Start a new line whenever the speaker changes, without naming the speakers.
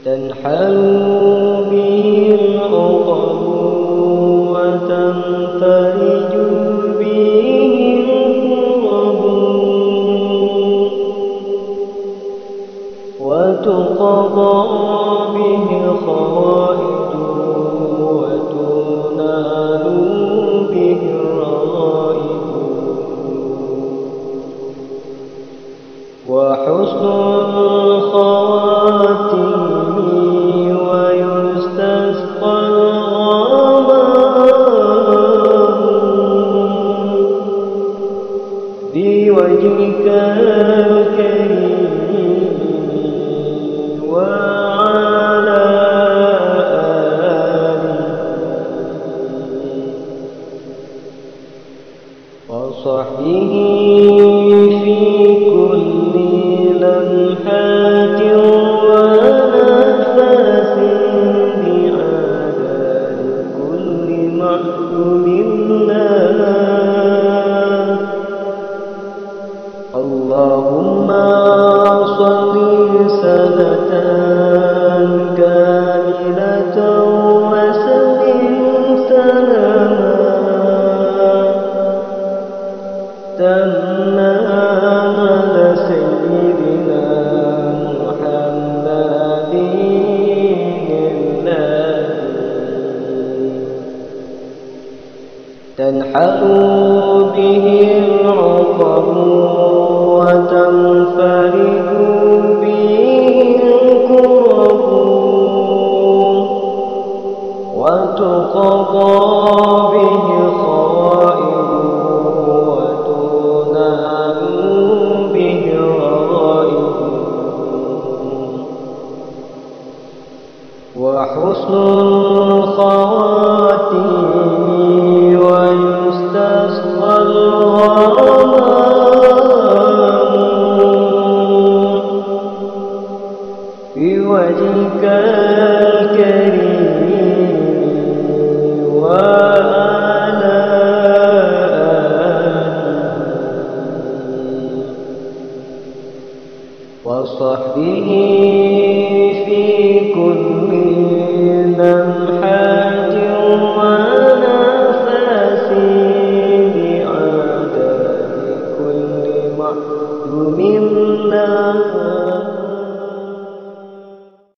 تنحل به العقد وتنفرج به الكرب وتقضى به الخوائد وتنال به الرغائب وحسن الخواتم ويستسقى الغمام بوجهك الكريم وعلى آله وصحبه في كل لمحات ونفس بعدد كل معلوم لنا اللهم صل سنة كاملة وسلم سلاما تاما على سيدنا محمد تنحل به العقد وتنفرج به الكرب وتقضى به الخوائد وتنال به الرغائب وحسن الخواتم ويستسقى الغمام بوجهك الكريم وعلى آله وصحبه في كل لمحات ونفس بعدد كل معلوم لنا